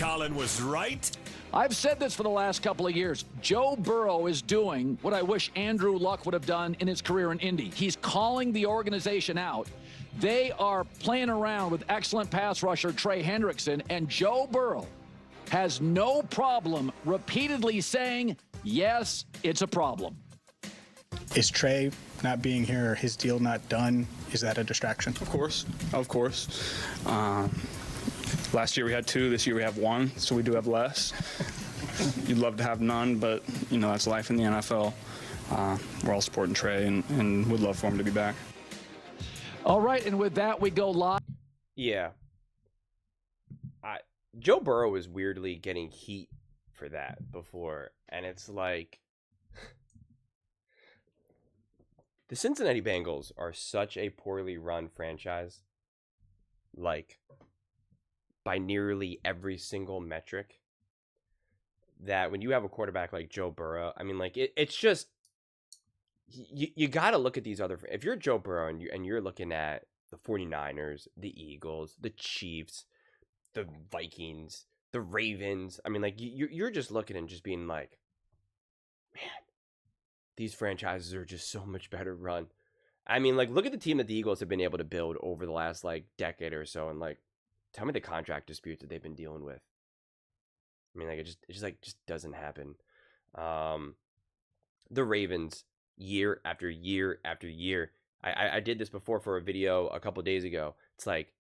Colin was right? I've said this for the last couple of years. Joe Burrow is doing what I wish Andrew Luck would have done in his career in Indy. He's calling the organization out. They are playing around with excellent pass rusher Trey Hendrickson, and Joe Burrow has no problem repeatedly saying, yes, it's a problem. Is Trey not being here, or his deal not done, is that a distraction? Of course. Last year we had 2, this year we have 1, so we do have less. You'd love to have none, but, that's life in the NFL. We're all supporting Trey and would love for him to be back. All right, and with that, we go live. Yeah. Joe Burrow is weirdly getting heat for that before, and it's like the Cincinnati Bengals are such a poorly run franchise, like by nearly every single metric, that when you have a quarterback like Joe Burrow, I mean, like it's just you got to look at these other. If you're Joe Burrow and you're looking at the 49ers, the Eagles, the Chiefs, the Vikings, the Ravens, I mean, like you're just looking and just being like, man, these franchises are just so much better run. I mean, like, look at the team that the Eagles have been able to build over the last like decade or so, and like, tell me the contract disputes that they've been dealing with. I mean, like, it just doesn't happen. The Ravens, year after year after year. I did this before for a video a couple of days ago. It's like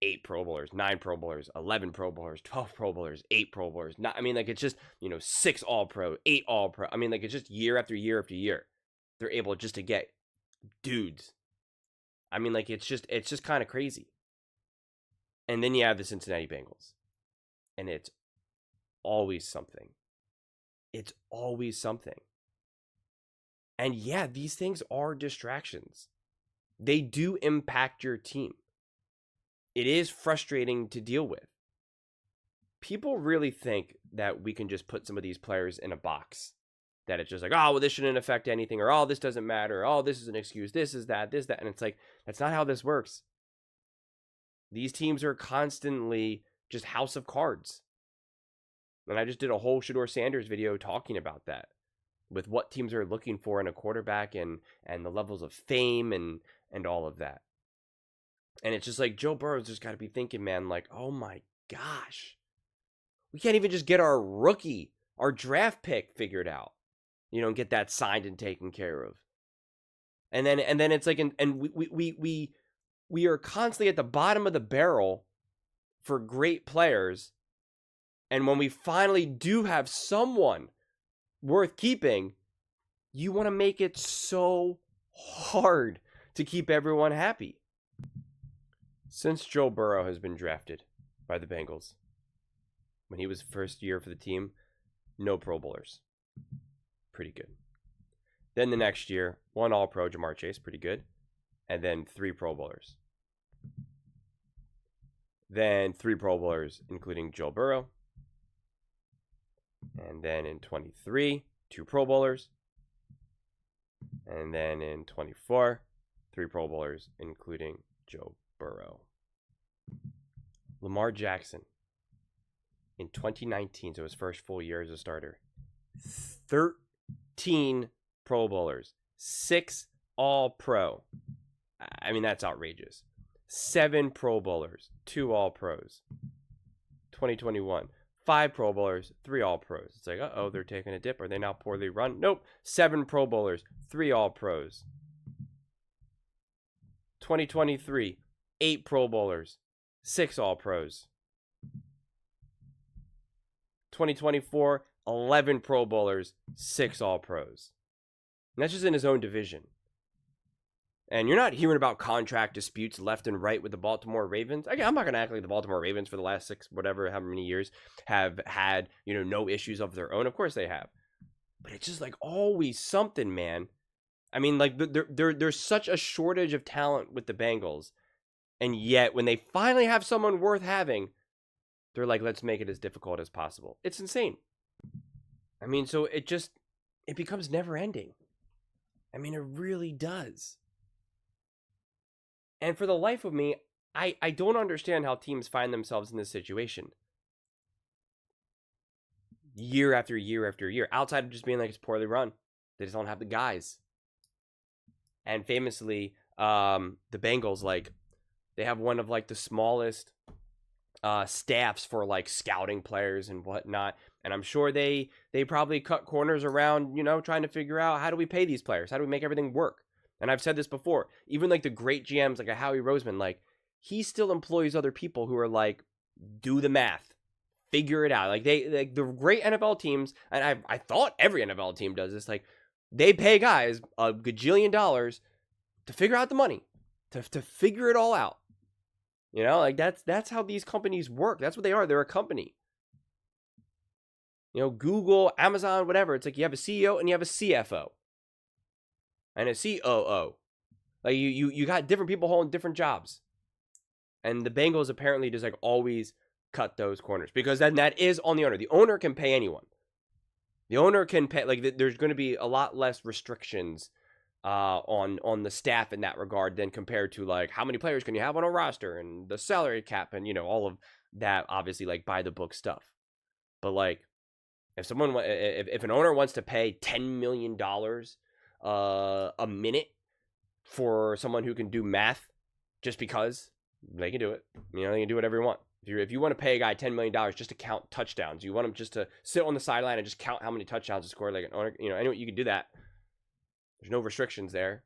8 Pro Bowlers, 9 Pro Bowlers, 11 Pro Bowlers, 12 Pro Bowlers, 8 Pro Bowlers. I mean, like, it's just, 6 All-Pro, 8 All-Pro. I mean, like, it's just year after year after year. They're able just to get dudes. I mean, like, it's just kind of crazy. And then you have the Cincinnati Bengals. And it's always something. It's always something. And yeah, these things are distractions. They do impact your team. It is frustrating to deal with. People really think that we can just put some of these players in a box. That it's just like, oh, well, this shouldn't affect anything. Or, oh, this doesn't matter. Or, oh, this is an excuse. This is that, this, that. And it's like, that's not how this works. These teams are constantly just house of cards. And I just did a whole Shedeur Sanders video talking about that, with what teams are looking for in a quarterback and the levels of fame and all of that. And it's just like, Joe Burrow's just got to be thinking, man, like, oh my gosh, we can't even just get our rookie, our draft pick figured out, and get that signed and taken care of. And then it's like, and we are constantly at the bottom of the barrel for great players. And when we finally do have someone worth keeping, you want to make it so hard to keep everyone happy. Since Joe Burrow has been drafted by the Bengals, when he was first year for the team, no Pro Bowlers. Pretty good. Then the next year, 1 All-Pro, Jamar Chase, pretty good. And then 3 Pro Bowlers. Then 3 Pro Bowlers, including Joe Burrow. And then in 23, 2 Pro Bowlers. And then in 24, 3 Pro Bowlers, including Joe Burrow. Lamar Jackson, in 2019, so his first full year as a starter, 13 Pro Bowlers, 6 All-Pro. I mean, that's outrageous. 7 Pro Bowlers, 2 All-Pros. 2021. 5 Pro Bowlers, 3 All-Pros. It's like, uh-oh, they're taking a dip. Are they now poorly run? Nope. 7 Pro Bowlers, 3 All-Pros. 2023, 8 Pro Bowlers, 6 All-Pros. 2024, 11 Pro Bowlers, 6 All-Pros. And that's just in his own division. And you're not hearing about contract disputes left and right with the Baltimore Ravens. Again, I'm not going to act like the Baltimore Ravens for the last 6, whatever, however many years have had, no issues of their own. Of course they have. But it's just like always something, man. I mean, like there's such a shortage of talent with the Bengals. And yet when they finally have someone worth having, they're like, let's make it as difficult as possible. It's insane. I mean, so it becomes never ending. I mean, it really does. And for the life of me, I don't understand how teams find themselves in this situation. year after year after year, outside of just being like it's poorly run. They just don't have the guys. And famously, the Bengals, like, they have one of like the smallest staffs for like scouting players and whatnot. And I'm sure they probably cut corners around, you know, trying to figure out, how do we pay these players? How do we make everything work? And I've said this before, even like the great GMs like a Howie Roseman, like, he still employs other people who are like, do the math, figure it out. Like, the great NFL teams, and I thought every NFL team does this, like, they pay guys a gajillion dollars to figure out the money, to figure it all out. You know, like, that's how these companies work. That's what they are. They're a company. You know, Google, Amazon, whatever. It's like you have a CEO and you have a CFO and a COO. Like, you got different people holding different jobs. And the Bengals apparently just like always cut those corners, because then that is on the owner. The owner can pay anyone. The owner can pay, like, there's going to be a lot less restrictions on the staff in that regard than compared to like how many players can you have on a roster and the salary cap and, you know, all of that, obviously, like, by the book stuff. But like, if an owner wants to pay $10 million a minute for someone who can do math, just because, they can do it. You know, they can do whatever you want. If you want to pay a guy $10 million just to count touchdowns, you want him just to sit on the sideline and just count how many touchdowns he scored, like an owner, you know, anyway, you can do that. There's no restrictions there.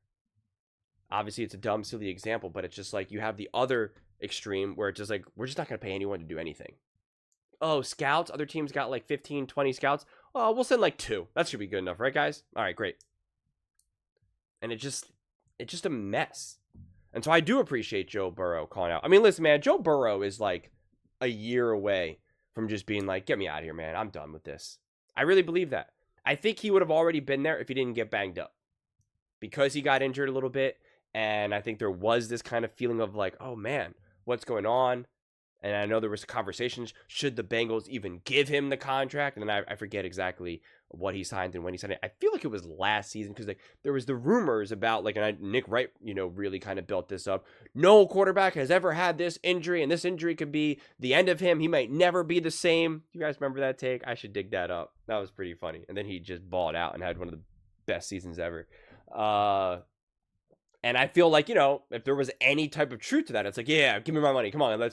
Obviously, it's a dumb, silly example, but it's just like you have the other extreme where it's just like, we're just not going to pay anyone to do anything. Oh, scouts, other teams got like 15, 20 scouts. Oh, we'll send like 2. That should be good enough, right, guys? All right, great. And it's just a mess. And so I do appreciate Joe Burrow calling out. I mean, listen, man, Joe Burrow is like a year away from just being like, get me out of here, man. I'm done with this. I really believe that. I think he would have already been there if he didn't get banged up, because he got injured a little bit. And I think there was this kind of feeling of like, oh man, what's going on? And I know there was conversations, should the Bengals even give him the contract? And then I forget exactly what he signed and when he signed it. I feel like it was last season, because like there was the rumors about like, and Nick Wright, you know, really kind of built this up. No quarterback has ever had this injury, and this injury could be the end of him. He might never be the same. You guys remember that take? I should dig that up. That was pretty funny. And then he just balled out and had one of the best seasons ever. And I feel like, you know, if there was any type of truth to that, it's like, yeah, give me my money. Come on,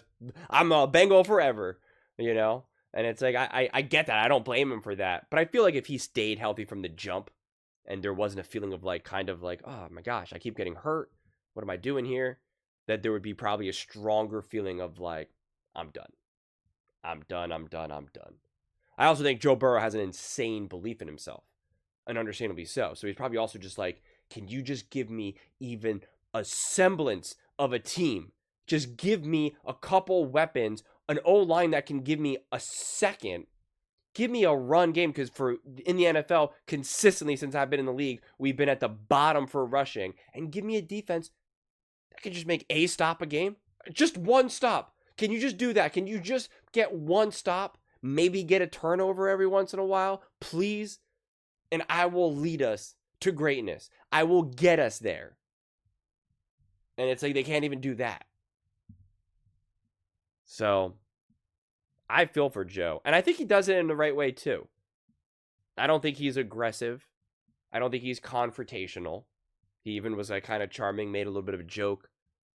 I'm a Bengal forever, you know? And it's like, I get that. I don't blame him for that. But I feel like if he stayed healthy from the jump and there wasn't a feeling of like, kind of like, oh my gosh, I keep getting hurt. What am I doing here? That there would be probably a stronger feeling of like, I'm done. I'm done. I also think Joe Burrow has an insane belief in himself, and understandably so. So he's probably also just like, can you just give me even a semblance of a team? Just give me a couple weapons, an O-line that can give me a second. Give me a run game, because in the NFL, consistently since I've been in the league, we've been at the bottom for rushing. And give me a defense that can just make a stop a game. Just one stop. Can you just do that? Can you just get one stop? Maybe get a turnover every once in a while, please? And I will lead us to greatness. I will get us there. And it's like they can't even do that. So I feel for Joe. And I think he does it in the right way too. I don't think he's aggressive. I don't think he's confrontational. He even was like kind of charming, made a little bit of a joke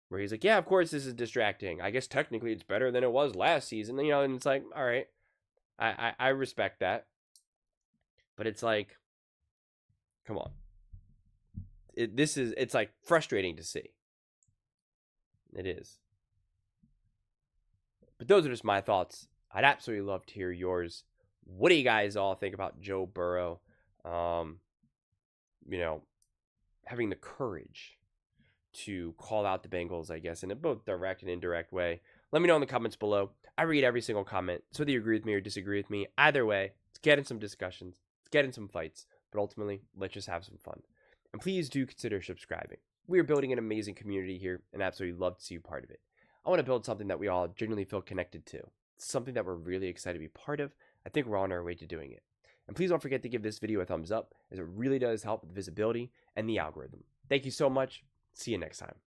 where he's like, yeah, of course this is distracting. I guess technically it's better than it was last season. You know, and it's like, all right. I respect that. But it's like, come on. It's like frustrating to see. It is. But those are just my thoughts. I'd absolutely love to hear yours. What do you guys all think about Joe Burrow? You know, having the courage to call out the Bengals, I guess, in a both direct and indirect way. Let me know in the comments below. I read every single comment. So whether you agree with me or disagree with me, either way, let's get in some discussions. Let's get in some fights. But ultimately, let's just have some fun. And please do consider subscribing. We are building an amazing community here, and absolutely love to see you part of it. I want to build something that we all genuinely feel connected to. It's something that we're really excited to be part of. I think we're on our way to doing it. And please don't forget to give this video a thumbs up, as it really does help with visibility and the algorithm. Thank you so much. See you next time.